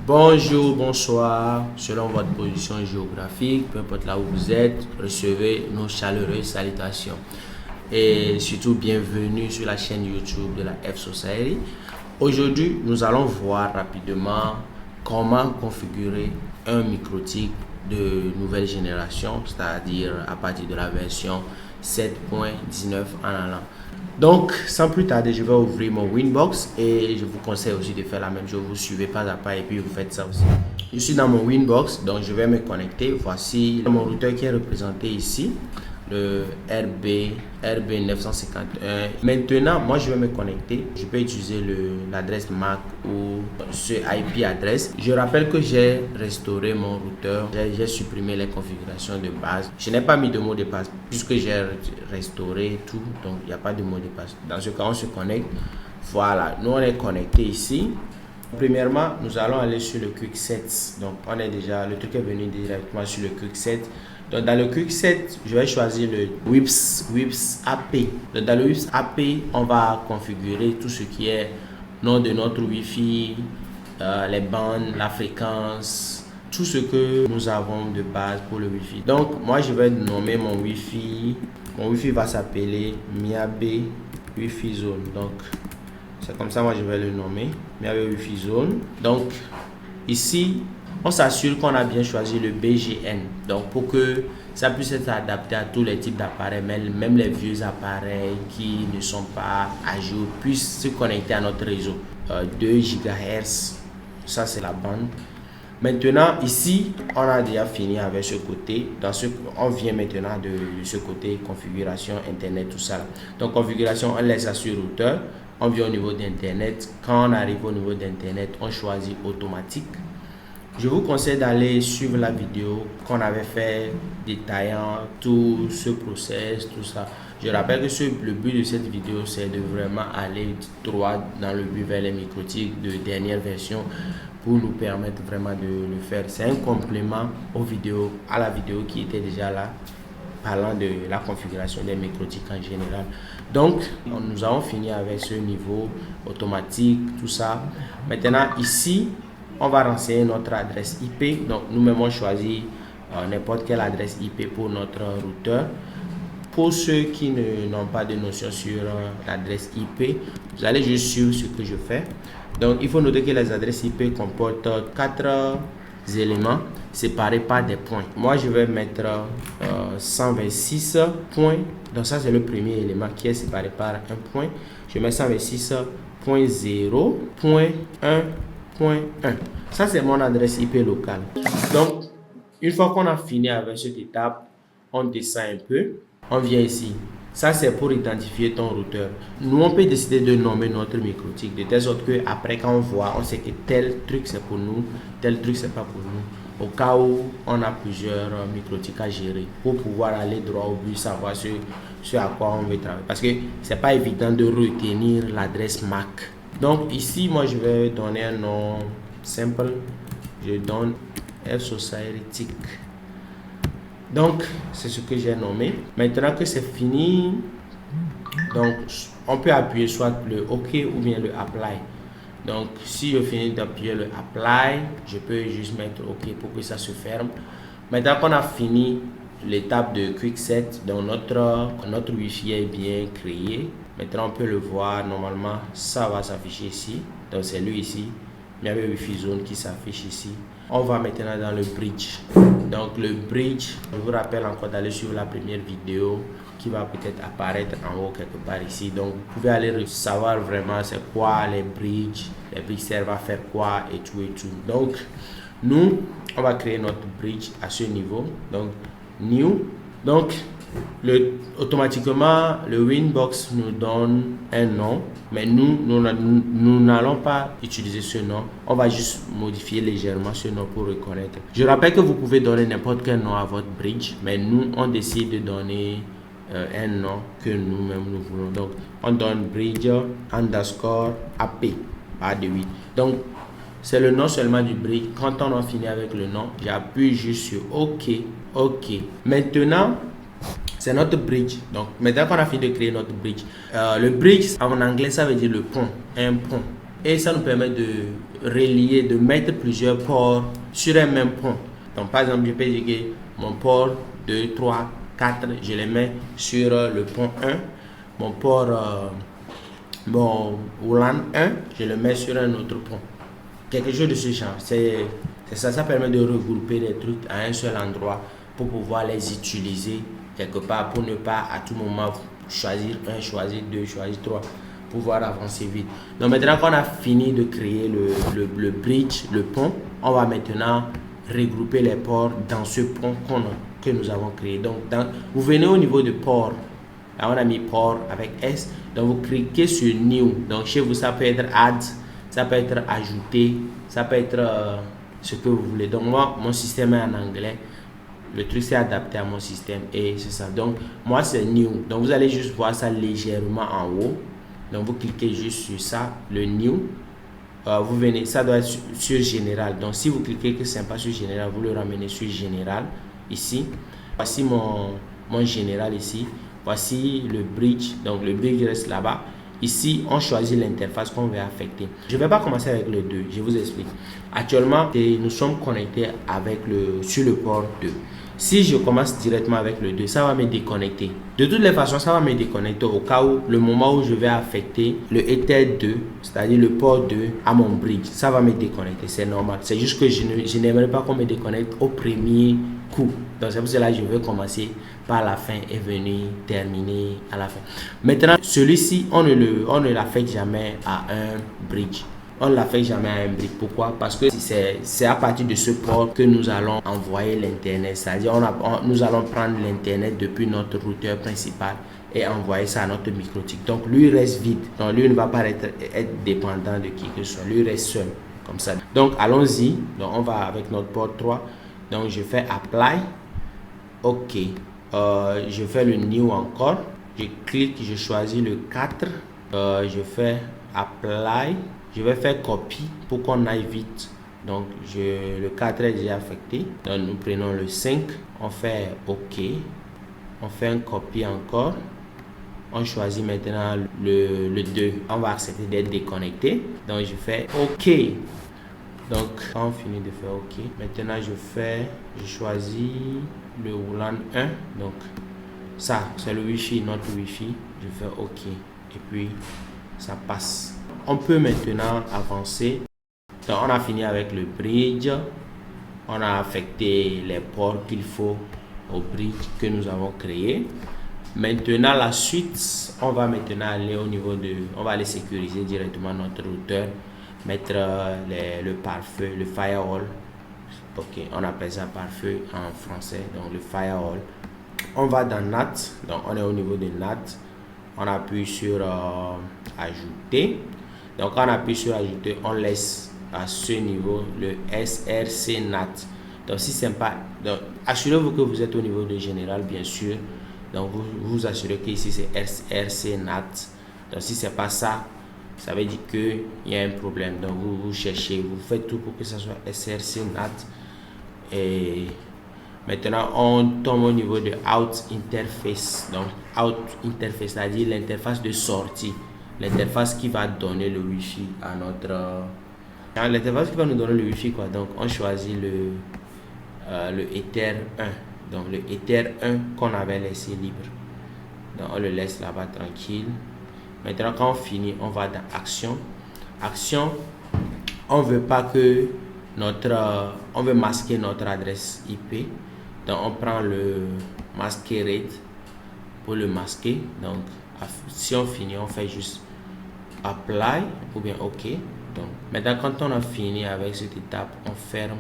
Bonjour, bonsoir, selon votre position géographique, peu importe là où vous êtes, recevez nos chaleureuses salutations. Et surtout, bienvenue sur la chaîne YouTube de la F Society. Aujourd'hui, nous allons voir rapidement comment configurer un microtik de nouvelle génération, c'est-à-dire à partir de la version 7.19 en allant. Donc, sans plus tarder, je vais ouvrir mon Winbox et je vous conseille aussi de faire la même chose. Vous suivez pas à pas et puis vous faites ça aussi. Je suis dans mon Winbox, donc je vais me connecter. Voici mon routeur qui est représenté ici, le RB951. Maintenant, moi, je vais me connecter. Je peux utiliser l'adresse MAC ou ce IP adresse. Je rappelle que j'ai restauré mon routeur. J'ai supprimé les configurations de base. Je n'ai pas mis de mot de passe puisque j'ai restauré tout. Donc, il n'y a pas de mot de passe. Dans ce cas, on se connecte. Voilà, nous, on est connecté ici. Premièrement, nous allons aller sur le Quick7. Donc, on est déjà, le truc est venu directement sur le Quick7. Donc, dans le Quick7, je vais choisir le WIPS AP. Donc, dans le WIPS AP, on va configurer tout ce qui est nom de notre Wi-Fi, les bandes, la fréquence, tout ce que nous avons de base pour le Wi-Fi. Donc, moi, je vais nommer mon Wi-Fi. Mon Wi-Fi va s'appeler Miabe Wi-Fi Zone. Donc, c'est comme ça, moi, je vais le nommer. Miabe Wi-Fi Zone. Donc, ici, on s'assure qu'on a bien choisi le BGN. Donc, pour que ça puisse être adapté à tous les types d'appareils, même les vieux appareils qui ne sont pas à jour, puissent se connecter à notre réseau. 2 GHz, ça c'est la bande. Maintenant, ici, on a déjà fini avec ce côté. On vient maintenant de ce côté configuration Internet, tout ça. Là. Donc, configuration, on laisse ça sur routeur. On vient au niveau d'Internet. Quand on arrive au niveau d'Internet, on choisit automatique. Je vous conseille d'aller suivre la vidéo qu'on avait fait détaillant tout ce process, tout ça. Je rappelle que le but de cette vidéo, c'est de vraiment aller droit dans le but vers les microtiques de dernière version pour nous permettre vraiment de le faire. C'est un complément à la vidéo qui était déjà là, parlant de la configuration des microtiques en général. Donc, nous avons fini avec ce niveau automatique, tout ça. Maintenant, ici, on va renseigner notre adresse IP. Donc, nous-mêmes, on choisit n'importe quelle adresse IP pour notre routeur. Pour ceux qui n'ont pas de notion sur l'adresse IP, vous allez juste suivre ce que je fais. Donc, il faut noter que les adresses IP comportent 4 éléments séparés par des points. Moi, je vais mettre 126 points. Donc, ça, c'est le premier élément qui est séparé par un point. Je mets 126.0.1.1. Ça, c'est mon adresse IP locale. Donc, une fois qu'on a fini avec cette étape, on descend un peu. On vient ici. Ça, c'est pour identifier ton routeur. Nous, on peut décider de nommer notre microtik de telle sorte que après, quand on voit, on sait que tel truc, c'est pour nous, tel truc, c'est pas pour nous. Au cas où on a plusieurs microtiques à gérer pour pouvoir aller droit au but, savoir ce à quoi on veut travailler. Parce que c'est pas évident de retenir l'adresse MAC. Donc ici, moi, je vais donner un nom simple. Je donne F Society. Donc, c'est ce que j'ai nommé. Maintenant que c'est fini, donc on peut appuyer soit le OK ou bien le Apply. Donc, si je finis d'appuyer le Apply, je peux juste mettre OK pour que ça se ferme. Maintenant qu'on a fini l'étape de Quick7, donc notre Wi-Fi est bien créé. Maintenant, on peut le voir. Normalement, ça va s'afficher ici. Donc, c'est lui ici. Il y avait Wi-Fi Zone qui s'affiche ici. On va maintenant dans le bridge. Donc, le bridge, je vous rappelle encore d'aller suivre la première vidéo qui va peut-être apparaître en haut quelque part ici. Donc, vous pouvez aller savoir vraiment c'est quoi les bridges servent à faire quoi et tout et tout. Donc, nous, on va créer notre bridge à ce niveau. Donc, new. Donc, automatiquement, le Winbox nous donne un nom, mais nous n'allons pas utiliser ce nom. On va juste modifier légèrement ce nom pour reconnaître. Je rappelle que vous pouvez donner n'importe quel nom à votre bridge, mais nous, on décide de donner un nom que nous-mêmes nous voulons. Donc, on donne bridge underscore AP, pas de 8. Donc, c'est le nom seulement du bridge. Quand on a fini avec le nom, j'appuie juste sur OK. OK. Maintenant, c'est notre bridge. Donc, maintenant qu'on a fini de créer notre bridge, le bridge, en anglais, ça veut dire le pont. Un pont. et ça nous permet de relier, de mettre plusieurs ports sur un même pont. Donc par exemple, je peux dire que mon port 2, 3, 4, je les mets sur le pont 1. Mon port WLAN 1, je le mets sur un autre pont. Quelque chose de ce genre. C'est ça, ça permet de regrouper les trucs à un seul endroit pour pouvoir les utiliser quelque part, pour ne pas à tout moment choisir un, choisir deux, choisir trois, pouvoir avancer vite. Donc maintenant qu'on a fini de créer le bridge, le pont, on va maintenant regrouper les ports dans ce pont que nous avons créé. Donc vous venez au niveau de port, là on a mis port avec S, donc vous cliquez sur New. Donc chez vous ça peut être Add, ça peut être ajouter, ça peut être ce que vous voulez. Donc moi, mon système est en anglais. Le truc c'est adapté à mon système et c'est ça. Donc moi c'est New. Donc vous allez juste voir ça légèrement en haut. Donc vous cliquez juste sur ça, le New. Vous venez, ça doit être sur Général. Donc si vous cliquez que c'est pas sur Général, vous le ramenez sur Général ici. Voici mon Général ici. Voici le bridge. Donc le bridge reste là-bas. Ici, on choisit l'interface qu'on veut affecter. Je ne vais pas commencer avec le 2, je vous explique. Actuellement, nous sommes connectés sur le port 2. Si je commence directement avec le 2, ça va me déconnecter. De toutes les façons, ça va me déconnecter au cas où, le moment où je vais affecter le Ether 2, c'est-à-dire le port 2 à mon bridge, ça va me déconnecter, c'est normal. C'est juste que je n'aimerais pas qu'on me déconnecte au premier coup. Donc c'est pour cela que je veux commencer par la fin et venir terminer à la fin. Maintenant, celui-ci, on ne l'affecte jamais à un bridge. On ne l'affecte jamais à un bridge. Pourquoi? Parce que c'est à partir de ce port que nous allons envoyer l'internet. C'est-à-dire nous allons prendre l'internet depuis notre routeur principal et envoyer ça à notre microtique. Donc lui reste vide. Donc lui ne va pas être dépendant de qui que ce soit. Lui reste seul comme ça. Donc allons-y. Donc on va avec notre port 3. Donc je fais Apply. OK. Je fais le New encore. Je clique, je choisis le 4. Je fais Apply. Je vais faire copie pour qu'on aille vite. Donc le 4 est déjà affecté. Donc nous prenons le 5. On fait OK. On fait un copie encore. On choisit maintenant le 2. On va accepter d'être déconnecté. Donc je fais OK. Donc quand on finit de faire OK, maintenant je choisis le WLAN 1. Donc ça c'est le Wi-Fi, notre Wi-Fi. Je fais OK et puis ça passe. On peut maintenant avancer. Donc on a fini avec le bridge. On a affecté les ports qu'il faut au bridge que nous avons créé. Maintenant la suite, on va maintenant aller au niveau on va aller sécuriser directement notre routeur. Mettre le pare-feu, le firewall. Ok, on appelle ça pare-feu en français, donc le firewall. On va dans NAT, donc on est au niveau de NAT. On appuie sur ajouter. Donc quand on appuie sur ajouter, on laisse à ce niveau le SRC NAT. Donc si c'est pas, donc assurez-vous que vous êtes au niveau de général, bien sûr. Donc vous assurez que ici c'est SRC NAT. Donc si c'est pas ça, ça veut dire qu'il y a un problème. Donc vous cherchez, vous faites tout pour que ça soit SRC NAT. Et maintenant on tombe au niveau de Out Interface. Donc Out Interface, c'est-à-dire l'interface de sortie. L'interface qui va donner le Wi-Fi à notre... l'interface qui va nous donner le Wi-Fi quoi. Donc on choisit le Ether 1. Donc le Ether 1 qu'on avait laissé libre. Donc on le laisse là-bas tranquille. Maintenant, quand on finit, on va dans Action. Action, on veut pas que on veut masquer notre adresse IP. Donc, on prend le masquerade pour le masquer. Donc, si on finit, on fait juste Apply ou bien OK. Donc, maintenant, quand on a fini avec cette étape, on ferme.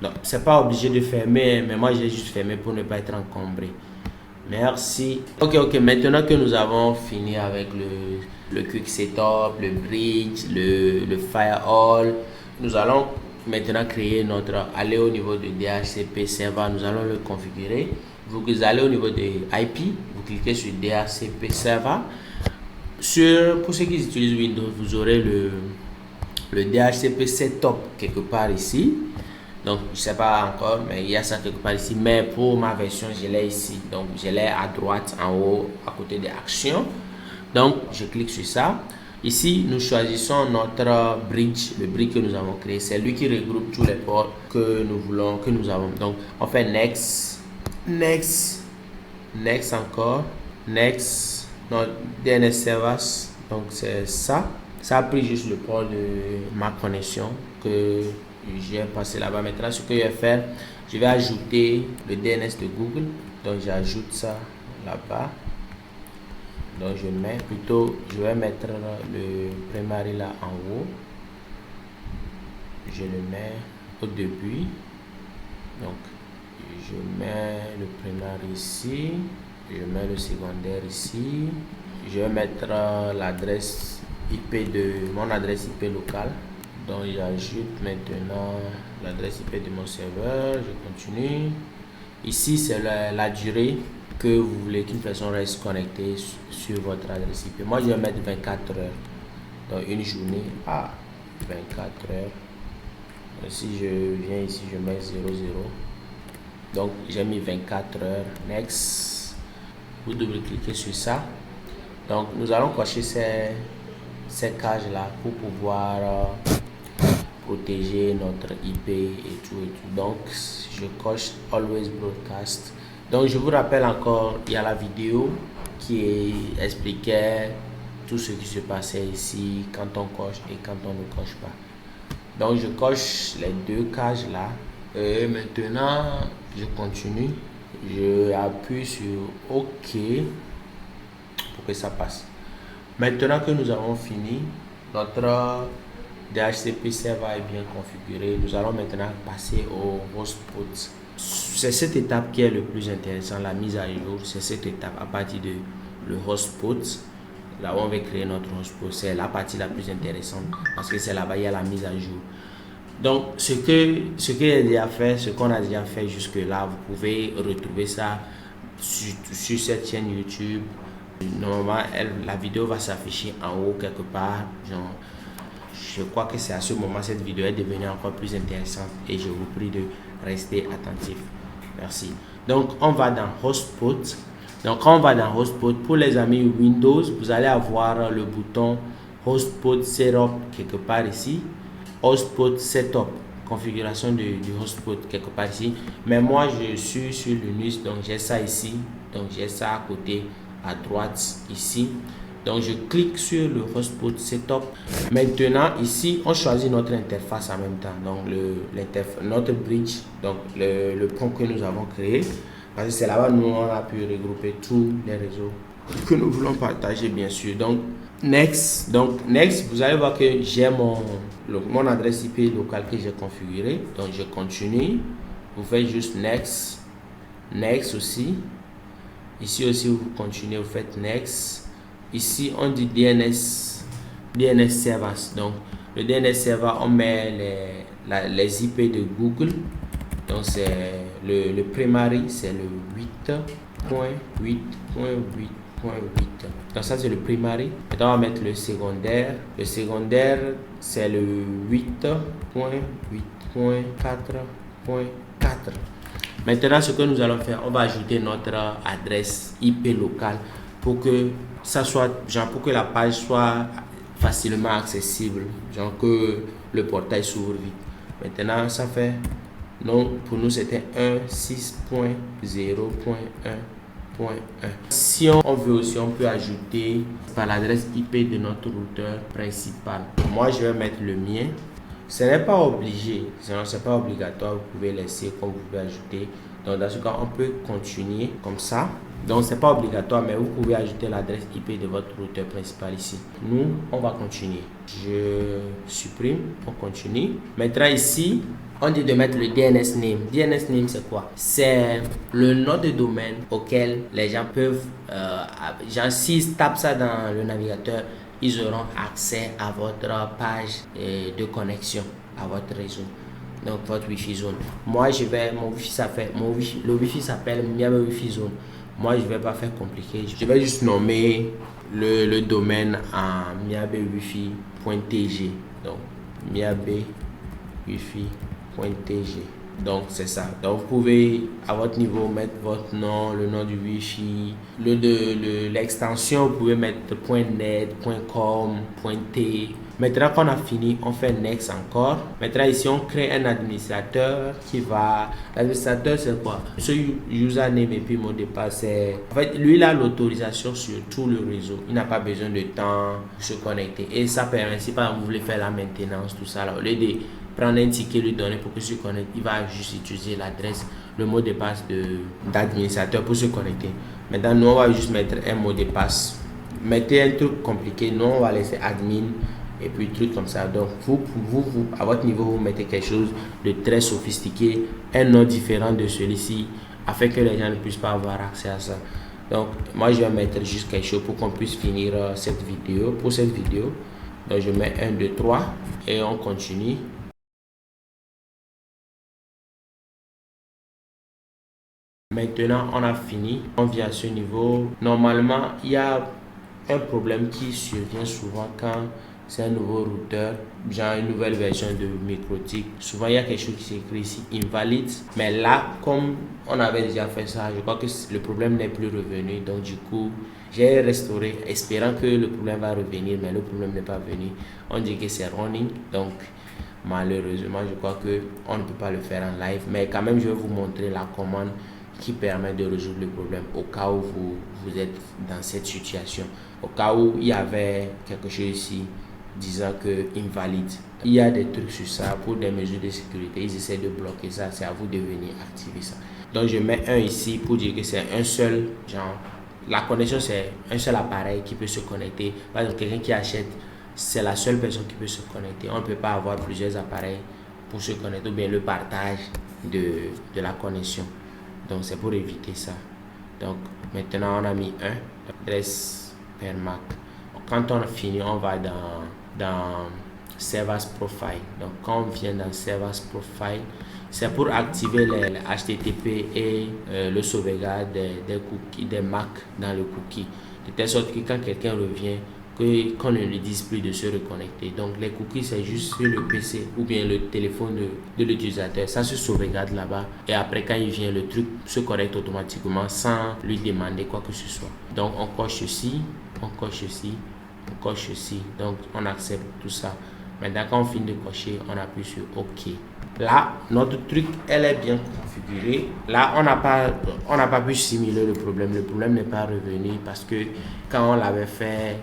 Donc, c'est pas obligé de fermer, mais moi, j'ai juste fermé pour ne pas être encombré. Merci. Ok. Maintenant que nous avons fini avec le Quick Setup, le Bridge, le Firewall, nous allons maintenant créer aller au niveau de DHCP Server. Nous allons le configurer. Vous allez au niveau de IP, vous cliquez sur DHCP Server. Pour ceux qui utilisent Windows, vous aurez le DHCP Setup quelque part ici. Donc je sais pas encore, mais il y a ça quelque part ici. Mais pour ma version, je l'ai ici. Donc je l'ai à droite, en haut, à côté des actions. Donc je clique sur ça. Ici, nous choisissons notre bridge, le bridge que nous avons créé. C'est lui qui regroupe tous les ports que nous voulons, que nous avons. Donc, on fait next, next, next encore, next, notre DNS servers. Donc, c'est ça. Ça a pris juste le port de ma connexion que j'ai passé là-bas. Maintenant, ce que je vais faire, je vais ajouter le DNS de Google. Donc, j'ajoute ça là-bas. Donc, je vais mettre le primary là en haut. Je le mets au début. Donc, je mets le primary ici. Je mets le secondaire ici. Je vais mettre l'adresse IP de mon adresse IP locale. Donc, j'ajoute maintenant l'adresse IP de mon serveur. Je continue. Ici, c'est la durée que vous voulez qu'une personne reste connectée sur votre adresse IP. Moi, je vais mettre 24 heures. Donc, une journée à 24 heures. Si je viens ici, je mets 00. Donc, j'ai mis 24 heures. Next. Vous double-cliquez sur ça. Donc, nous allons cocher ces cases-là pour pouvoir protéger notre IP et tout. Donc, je coche Always Broadcast. Donc, je vous rappelle encore, il y a la vidéo qui expliquait tout ce qui se passait ici quand on coche et quand on ne coche pas. Donc, je coche les deux cases là. Et maintenant, je continue. Je appuie sur OK pour que ça passe. Maintenant que nous avons fini, notre DHCP server est bien configuré. Nous allons maintenant passer au hotspot. C'est cette étape qui est le plus intéressant, la mise à jour. C'est cette étape à partir de le hotspot. Là où on va créer notre hotspot, c'est la partie la plus intéressante parce que c'est là-bas il y a la mise à jour. Donc ce qu'on a déjà fait jusque là, vous pouvez retrouver ça sur cette chaîne YouTube. Normalement, la vidéo va s'afficher en haut quelque part. Genre, je crois que c'est à ce moment cette vidéo est devenue encore plus intéressante et je vous prie de rester attentif. Merci. Donc, on va dans Hotspot. Donc, quand on va dans Hotspot, pour les amis Windows, vous allez avoir le bouton Hotspot Setup quelque part ici. Hotspot Setup, configuration du hotspot quelque part ici. Mais moi, je suis sur Linux, donc j'ai ça ici. Donc, j'ai ça à côté, à droite ici. Donc, je clique sur le hotspot setup. Maintenant, ici, on choisit notre interface en même temps. Donc, notre bridge, donc le pont que nous avons créé. Parce que c'est là-bas nous on a pu regrouper tous les réseaux que nous voulons partager, bien sûr. Donc, next. Donc, next, vous allez voir que j'ai mon adresse IP locale que j'ai configurée. Donc, je continue. Vous faites juste next. Next aussi. Ici aussi, vous continuez, vous faites next. Ici, on dit DNS servers. Donc, le DNS server, on met les IP de Google. Donc, c'est le primary, c'est le 8.8.8.8. Donc, ça, c'est le primary. Maintenant, on va mettre le secondaire. Le secondaire, c'est le 8.8.4.4. Maintenant, ce que nous allons faire, on va ajouter notre adresse IP locale pour que ça soit, genre pour que la page soit facilement accessible, genre que le portail s'ouvre vite. Maintenant, ça fait, non, pour nous c'était 1.6.0.1.1. Si on veut aussi, on peut ajouter par l'adresse IP de notre routeur principal. Moi, je vais mettre le mien. Ce n'est pas obligé, c'est pas obligatoire, vous pouvez laisser comme vous pouvez ajouter. Donc dans ce cas, on peut continuer comme ça. Donc c'est pas obligatoire, mais vous pouvez ajouter l'adresse IP de votre routeur principal ici. Nous, on va continuer. Je supprime, on continue. Maintenant ici, on dit de mettre le DNS name. DNS name, c'est quoi? C'est le nom de domaine auquel les gens peuvent, genre s'ils tapent ça dans le navigateur, ils auront accès à votre page de connexion à votre réseau, donc votre Wi-Fi zone. Moi, le Wi-Fi s'appelle Miabe Wi-Fi zone. Moi, je vais pas faire compliqué. Je vais juste nommer le domaine en miabewifi.tg. Donc, miabewifi.tg. Donc c'est ça. Donc vous pouvez à votre niveau mettre votre nom, le nom du Wi-Fi, l'extension, vous pouvez mettre .net, .com, .t. Maintenant qu'on a fini, on fait next encore. Maintenant ici on crée un administrateur qui va. L'administrateur c'est quoi? Ce username et puis mot de passe, c'est. En fait, lui il a l'autorisation sur tout le réseau. Il n'a pas besoin de temps pour se connecter. Et ça permet, si par exemple vous voulez faire la maintenance, tout ça là, au lieu de prendre un ticket, lui donner pour qu'il se connecte, il va juste utiliser l'adresse, le mot de passe d'administrateur pour se connecter. Maintenant, nous, on va juste mettre un mot de passe. Mettez un truc compliqué, nous, on va laisser admin et puis truc comme ça. Donc, vous, à votre niveau, vous mettez quelque chose de très sophistiqué, un nom différent de celui-ci, afin que les gens ne puissent pas avoir accès à ça. Donc, moi, je vais mettre juste quelque chose pour qu'on puisse finir cette vidéo. Pour cette vidéo, donc je mets 1, 2, 3 et on continue. Maintenant, on a fini. On vient à ce niveau. Normalement, il y a un problème qui survient souvent quand c'est un nouveau routeur, genre une nouvelle version de MikroTik. Souvent, il y a quelque chose qui s'écrit ici, invalide. Mais là, comme on avait déjà fait ça, je crois que le problème n'est plus revenu. Donc, du coup, j'ai restauré, espérant que le problème va revenir, mais le problème n'est pas venu. On dit que c'est running. Donc, malheureusement, je crois qu'on ne peut pas le faire en live. Mais quand même, je vais vous montrer la commande qui permet de résoudre le problème au cas où vous êtes dans cette situation. Au cas où il y avait quelque chose ici disant que invalide. Il y a des trucs sur ça pour des mesures de sécurité. Ils essaient de bloquer ça. C'est à vous de venir activer ça. Donc je mets un ici pour dire que c'est un seul genre. La connexion, c'est un seul appareil qui peut se connecter. Par exemple, quelqu'un qui achète, c'est la seule personne qui peut se connecter. On ne peut pas avoir plusieurs appareils pour se connecter ou bien le partage de la connexion. Donc c'est pour éviter ça. Donc maintenant on a mis un adresse per MAC. Quand on a fini, on va dans Service Profile. Donc quand on vient dans Service Profile, c'est pour activer les HTTP et le sauvegarde des cookies, des MAC dans le cookie. De telle sorte que quand quelqu'un revient, qu'on ne lui dise plus de se reconnecter. Donc les cookies, c'est juste sur le PC ou bien le téléphone de l'utilisateur. Ça se sauvegarde là-bas et après quand il vient, le truc se connecte automatiquement sans lui demander quoi que ce soit. Donc on coche ceci, on coche ceci, on coche ceci. Donc on accepte tout ça. Maintenant quand on finit de cocher, on appuie sur OK. Là, notre truc, elle est bien configurée. Là, on n'a pas pu simuler le problème. Le problème n'est pas revenu parce que quand on l'avait fait,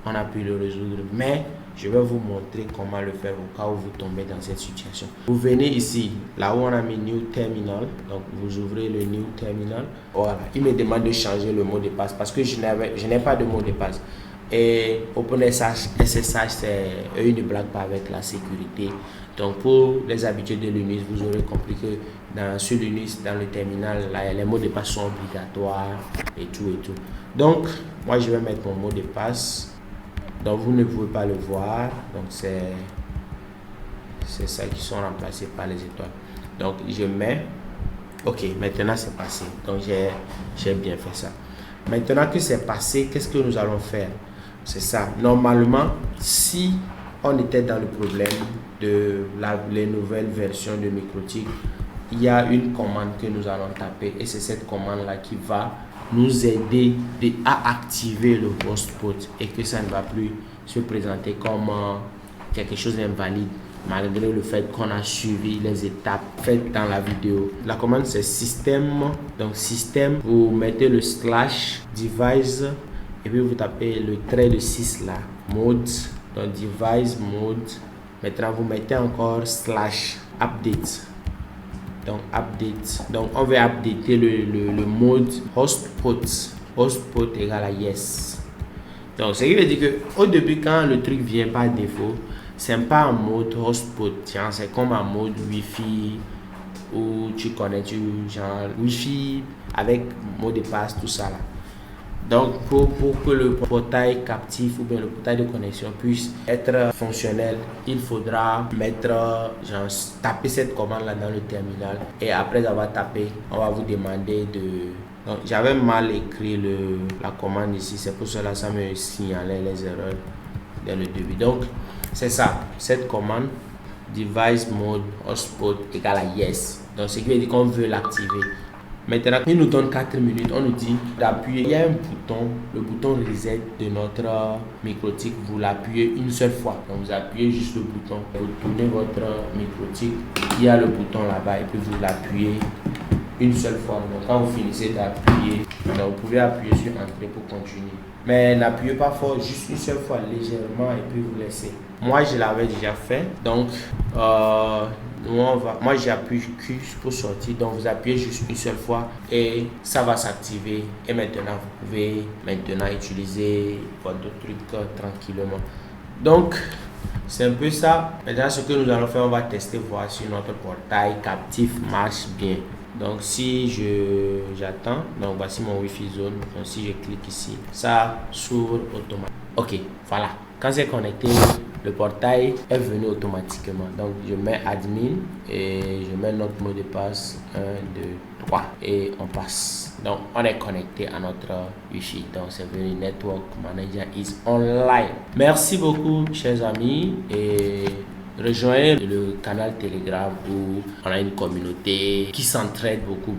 on a pu le résoudre. Mais je vais vous montrer comment le faire au cas où vous tombez dans cette situation. Vous venez ici, là où on a mis New Terminal. Donc, vous ouvrez le New Terminal. Voilà. Il me demande de changer le mot de passe parce que je n'ai pas de mot de passe. Et OpenSSH, eux, ils ne blaguent pas avec la sécurité. Donc, pour les habitués de Linux, vous aurez compris que sur Linux, dans le terminal, là, les mots de passe sont obligatoires et tout et tout. Donc, moi, je vais mettre mon mot de passe. Donc, vous ne pouvez pas le voir. Donc, c'est ça qui sont remplacés par les étoiles. Donc, je mets. OK, maintenant, c'est passé. Donc, j'ai bien fait ça. Maintenant que c'est passé, qu'est-ce que nous allons faire? C'est ça. Normalement, si on était dans le problème de les nouvelles versions de MikroTik, il y a une commande que nous allons taper et c'est cette commande-là qui va nous aider à activer le hotspot et que ça ne va plus se présenter comme quelque chose d'invalide malgré le fait qu'on a suivi les étapes faites dans la vidéo. La commande c'est système. Donc système, vous mettez le / device et puis vous tapez le trait de 6 là, mode, donc device mode. Maintenant vous mettez encore / update. Donc update. Donc on va updater le mode hotspot. Hotspot égale à yes. Donc ce qui veut dire que au début quand le truc vient par défaut, c'est pas en mode hotspot, c'est comme en mode Wi-Fi où tu connais genre Wi-Fi avec mot de passe tout ça là. Donc pour que le portail captif ou bien le portail de connexion puisse être fonctionnel, il faudra taper cette commande là dans le terminal et après avoir tapé, on va vous demander de. Donc j'avais mal écrit la commande ici, c'est pour cela ça me signalait les erreurs dès le début. Donc c'est ça, cette commande device mode hotspot égale à yes. Donc, ce qui veut dire qu'on veut l'activer. Maintenant, il nous donne 4 minutes. On nous dit d'appuyer. Il y a un bouton, le bouton reset de notre microtique. Vous l'appuyez une seule fois. Donc, vous appuyez juste le bouton. Vous tournez votre microtique. Il y a le bouton là-bas et puis vous l'appuyez une seule fois. Donc, quand vous finissez d'appuyer, vous pouvez appuyer sur Entrée pour continuer. Mais n'appuyez pas fort, juste une seule fois, légèrement, et puis vous laissez. Moi, je l'avais déjà fait. Donc, moi j'appuie Q pour sortir. Donc, vous appuyez juste une seule fois et ça va s'activer. Et maintenant, vous pouvez maintenant utiliser votre truc tranquillement. Donc, c'est un peu ça. Maintenant, ce que nous allons faire, on va tester, voir si notre portail captif marche bien. Donc si j'attends, donc voici mon Wi-Fi zone. Donc si je clique ici, ça s'ouvre automatiquement. Ok, voilà. Quand c'est connecté, le portail est venu automatiquement. Donc je mets admin et je mets notre mot de passe 1, 2, 3 et on passe. Donc on est connecté à notre Wi-Fi. Donc c'est venu Network Manager is online. Merci beaucoup chers amis et rejoignez le canal Telegram où on a une communauté qui s'entraide beaucoup,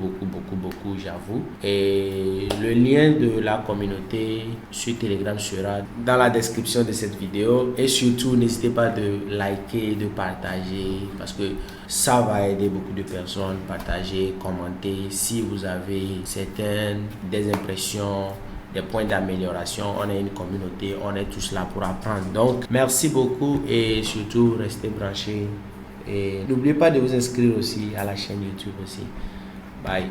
j'avoue. Et le lien de la communauté sur Telegram sera dans la description de cette vidéo. Et surtout, n'hésitez pas de liker, de partager parce que ça va aider beaucoup de personnes. Partagez, commentez. Si vous avez certaines des impressions, des points d'amélioration, on est une communauté, on est tous là pour apprendre. Donc merci beaucoup et surtout restez branchés et n'oubliez pas de vous inscrire aussi à la chaîne YouTube aussi. Bye.